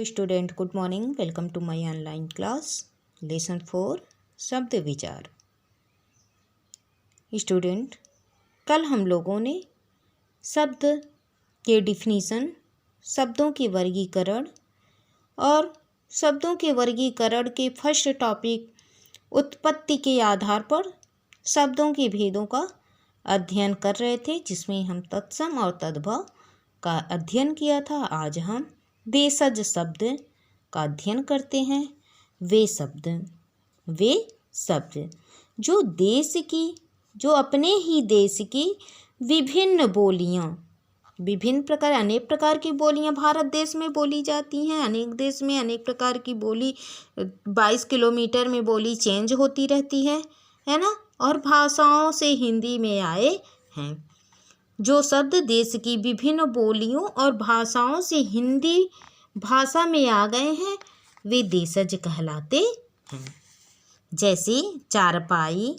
Student, good morning. Welcome to my online class. Lesson 4 शब्द विचार। Student, कल हम लोगों ने शब्द के डिफिनीशन, शब्दों के वर्गीकरण और शब्दों के वर्गीकरण के फर्स्ट टॉपिक उत्पत्ति के आधार पर शब्दों के भेदों का अध्ययन कर रहे थे, जिसमें हम तत्सम और तद्भव का अध्ययन किया था। आज हम देशज शब्द का अध्ययन करते हैं। वे शब्द जो देश की, जो अपने ही देश की विभिन्न बोलियां, विभिन्न प्रकार, अनेक प्रकार की बोलियां भारत देश में बोली जाती हैं। अनेक देश में अनेक प्रकार की बोली, 22 किलोमीटर में बोली चेंज होती रहती है ना। और भाषाओं से हिंदी में आए हैं। जो शब्द देश की विभिन्न बोलियों और भाषाओं से हिंदी भाषा में आ गए हैं, वे देशज कहलाते हैं। जैसे चारपाई,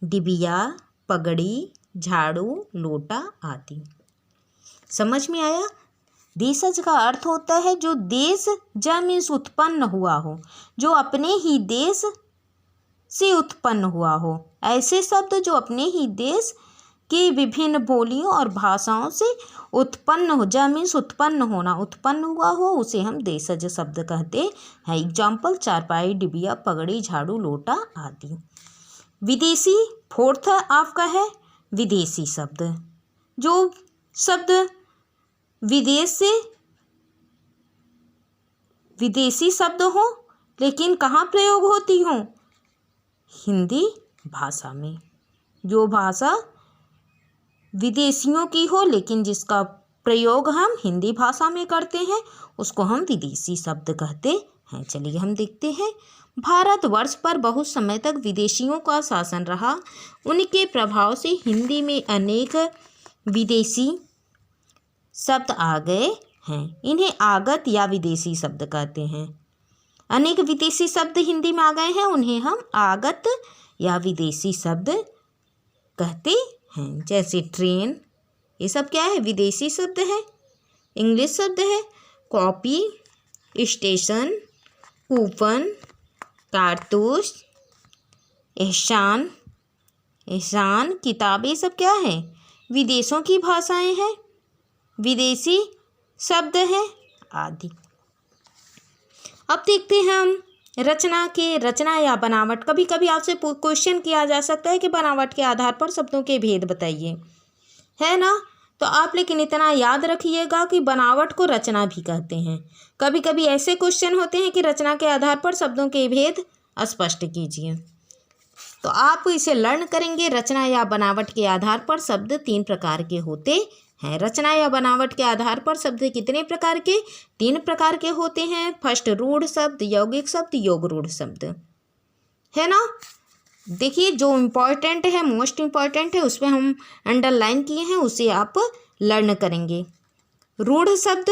डिबिया, पगड़ी, झाड़ू, लोटा आदि। समझ में आया? देशज का अर्थ होता है जो देश मीन्स उत्पन्न हुआ हो, जो अपने ही देश से उत्पन्न हुआ हो। ऐसे शब्द जो अपने ही देश की विभिन्न बोलियों और भाषाओं से उत्पन्न हो, मीन्स उत्पन्न होना, उत्पन्न हुआ हो, उसे हम देशज शब्द कहते हैं। एग्जाम्पल चारपाई, डिबिया, पगड़ी, झाड़ू, लोटा आदि। विदेशी फोर्थ आपका है विदेशी शब्द। जो शब्द विदेश से विदेशी शब्द हो, लेकिन कहाँ प्रयोग होती हो? हिंदी भाषा में। जो भाषा विदेशियों की हो, लेकिन जिसका प्रयोग हम हिंदी भाषा में करते हैं, उसको हम विदेशी शब्द कहते हैं। चलिए हम देखते हैं। भारतवर्ष पर बहुत समय तक विदेशियों का शासन रहा। उनके प्रभाव से हिंदी में अनेक विदेशी शब्द आ गए हैं। इन्हें आगत या विदेशी शब्द कहते हैं। अनेक विदेशी शब्द हिंदी में आ गए हैं, उन्हें हम आगत या विदेशी शब्द कहते हैं। जैसे ट्रेन, ये सब क्या है? विदेशी शब्द है, इंग्लिश शब्द है। कॉपी, स्टेशन, कूपन, कारतूस, एहसान, किताब, ये सब क्या है? विदेशों की भाषाएं हैं, विदेशी शब्द हैं आदि। अब देखते हैं हम रचना या बनावट। कभी कभी आपसे क्वेश्चन किया जा सकता है कि बनावट के आधार पर शब्दों के भेद बताइए, है ना। तो आप लेकिन इतना याद रखिएगा कि बनावट को रचना भी कहते हैं। कभी कभी ऐसे क्वेश्चन होते हैं कि रचना के आधार पर शब्दों के भेद स्पष्ट कीजिए। तो आप इसे लर्न करेंगे। रचना या बनावट के आधार पर शब्द 3 प्रकार के होते हैं। रचना या बनावट के आधार पर शब्द कितने प्रकार के? 3 प्रकार के होते हैं। फर्स्ट रूढ़ शब्द, यौगिक शब्द, योग रूढ़ शब्द, है ना। देखिए, जो इम्पोर्टेंट है, मोस्ट इम्पॉर्टेंट है, उसमें हम अंडरलाइन किए हैं, उसे आप लर्न करेंगे। रूढ़ शब्द,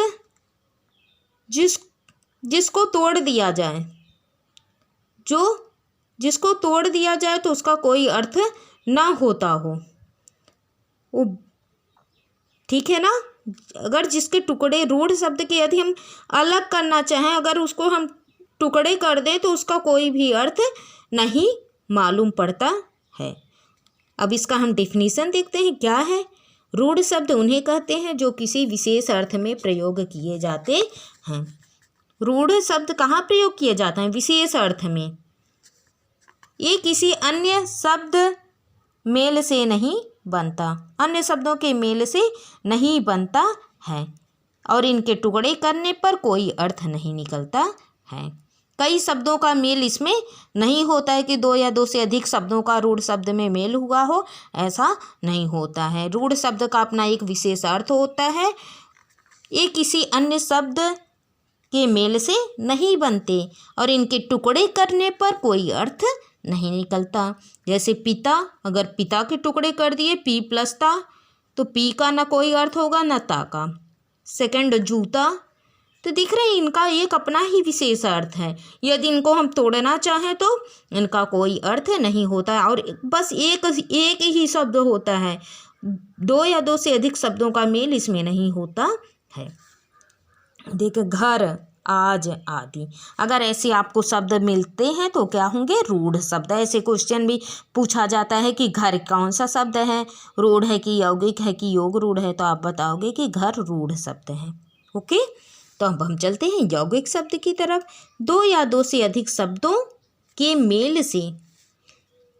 जिसको तोड़ दिया जाए, जिसको तोड़ दिया जाए तो उसका कोई अर्थ ना होता हो, वो ठीक है ना। अगर जिसके टुकड़े, रूढ़ शब्द के यदि हम अलग करना चाहें, अगर उसको हम टुकड़े कर दें तो उसका कोई भी अर्थ नहीं मालूम पड़ता है। अब इसका हम डेफिनेशन देखते हैं, क्या है। रूढ़ शब्द उन्हें कहते हैं जो किसी विशेष अर्थ में प्रयोग किए जाते हैं। रूढ़ शब्द कहाँ प्रयोग किए जाते हैं? विशेष अर्थ में। ये किसी अन्य शब्द मेल से नहीं बनता, अन्य शब्दों के मेल से नहीं बनता है, और इनके टुकड़े करने पर कोई अर्थ नहीं निकलता है। कई शब्दों का मेल इसमें नहीं होता है कि 2 या 2 से अधिक शब्दों का रूढ़ शब्द में मेल हुआ हो, ऐसा नहीं होता है। रूढ़ शब्द का अपना एक विशेष अर्थ होता है। ये किसी अन्य शब्द के मेल से नहीं बनते और इनके टुकड़े करने पर कोई अर्थ नहीं निकलता। जैसे पिता, अगर पिता के टुकड़े कर दिए पी प्लस ता, तो पी का ना कोई अर्थ होगा ना ता का। सेकंड जूता, तो दिख रहे हैं, इनका एक अपना ही विशेष अर्थ है। यदि इनको हम तोड़ना चाहें तो इनका कोई अर्थ नहीं होता है, और बस एक ही शब्द होता है। 2 या 2 से अधिक शब्दों का मेल इसमें नहीं होता है। देखिए, घर, आज आदि। अगर ऐसे आपको शब्द मिलते हैं तो क्या होंगे? रूढ़ शब्द। ऐसे क्वेश्चन भी पूछा जाता है कि घर कौन सा शब्द है, रूढ़ है कि यौगिक है कि योग रूढ़ है, तो आप बताओगे कि घर रूढ़ शब्द है। ओके, तो अब हम चलते हैं यौगिक शब्द की तरफ। दो या दो से अधिक शब्दों के मेल से,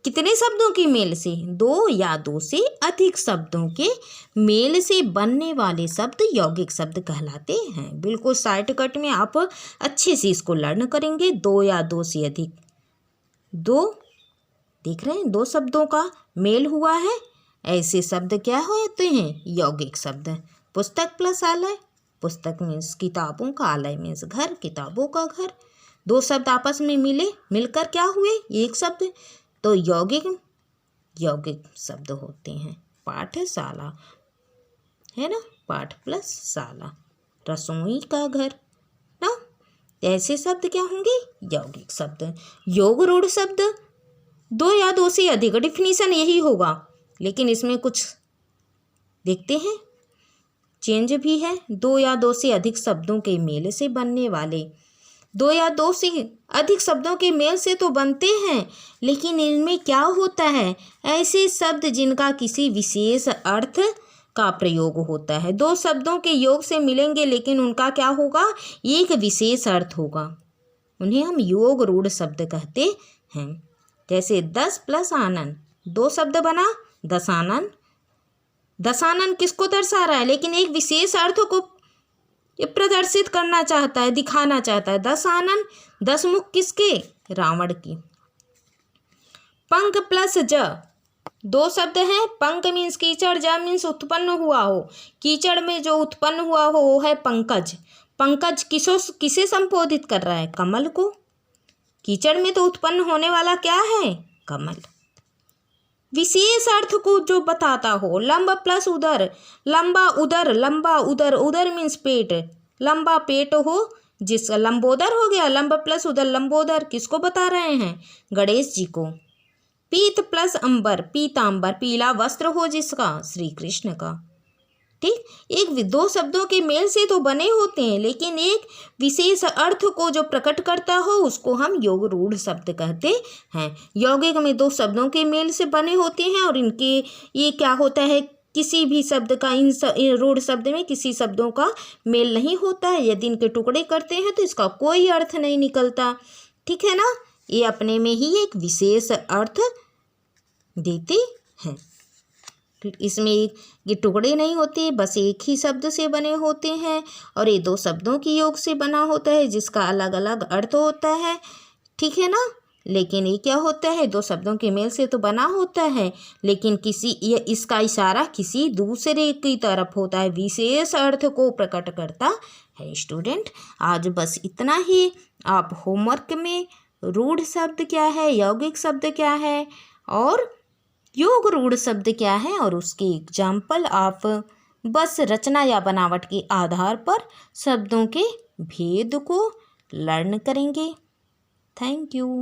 कितने शब्दों के मेल से? दो या दो से अधिक शब्दों के मेल से बनने वाले शब्द यौगिक शब्द कहलाते हैं। बिल्कुल शॉर्टकट में आप अच्छे से इसको लर्न करेंगे। दो या दो से अधिक, दो, देख रहे हैं, दो शब्दों का मेल हुआ है, ऐसे शब्द क्या होते हैं? यौगिक शब्द। पुस्तक प्लस आलय, पुस्तक मीन्स किताबों का, आलय मीन्स घर, किताबों का घर। दो शब्द आपस में मिले, मिलकर क्या हुए? एक शब्द, तो यौगिक शब्द होते हैं। पाठशाला है ना, पाठ प्लस शाला, रसोई का घर ना, ऐसे शब्द क्या होंगे? यौगिक शब्द। योग रूढ़ शब्द, दो या दो से अधिक, डिफिनीशन यही होगा, लेकिन इसमें कुछ देखते हैं, चेंज भी है। दो या दो से अधिक शब्दों के मेल से बनने वाले, दो या दो से अधिक शब्दों के मेल से तो बनते हैं, लेकिन इनमें क्या होता है? ऐसे शब्द जिनका किसी विशेष अर्थ का प्रयोग होता है। दो शब्दों के योग से मिलेंगे, लेकिन उनका क्या होगा? एक विशेष अर्थ होगा, उन्हें हम योग रूढ़ शब्द कहते हैं। जैसे 10 प्लस आनंद, दो शब्द बना दशानन। दशानन किसको दर्शा रहा है? लेकिन एक विशेष अर्थ को ये प्रदर्शित करना चाहता है, दिखाना चाहता है। 10 आनन, 10 मुख किसके? रावण की। पंख प्लस ज, दो शब्द हैं। पंख मीन्स कीचड़, ज मीन्स उत्पन्न हुआ हो। कीचड़ में जो उत्पन्न हुआ हो वो है पंकज। पंकज किसे संबोधित कर रहा है? कमल को। कीचड़ में तो उत्पन्न होने वाला क्या है? कमल। विशेष अर्थ को जो बताता हो। लंब प्लस उदर, लंबा उदर, लंबा उदर, उदर मीन्स पेट, लंबा पेट हो जिसका लंबोदर हो गया। लंब प्लस उदर, लंबोदर किसको बता रहे हैं? गणेश जी को। पीत प्लस अंबर, पीतांबर, पीला वस्त्र हो जिसका, श्री कृष्ण का। ठीक, एक दो शब्दों के मेल से तो बने होते हैं, लेकिन एक विशेष अर्थ को जो प्रकट करता हो उसको हम योग रूढ़ शब्द कहते हैं। यौगिक में दो शब्दों के मेल से बने होते हैं, और इनके ये क्या होता है? किसी भी शब्द का इन रूढ़ शब्द में किसी शब्दों का मेल नहीं होता है। यदि इनके टुकड़े करते हैं तो इसका कोई अर्थ नहीं निकलता। ठीक है ना, ये अपने में ही एक विशेष अर्थ देते हैं। इसमें ये टुकड़े नहीं होते, बस एक ही शब्द से बने होते हैं, और ये दो शब्दों की योग से बना होता है जिसका अलग अलग अर्थ होता है। ठीक है ना, लेकिन ये क्या होता है? दो शब्दों के मेल से तो बना होता है, लेकिन इसका इशारा किसी दूसरे की तरफ होता है, विशेष अर्थ को प्रकट करता है। स्टूडेंट, आज बस इतना ही। आप होमवर्क में रूढ़ शब्द क्या है, यौगिक शब्द क्या है और योग रूढ़ शब्द क्या है, और उसके एग्जाम्पल आप बस रचना या बनावट के आधार पर शब्दों के भेद को लर्न करेंगे। Thank you.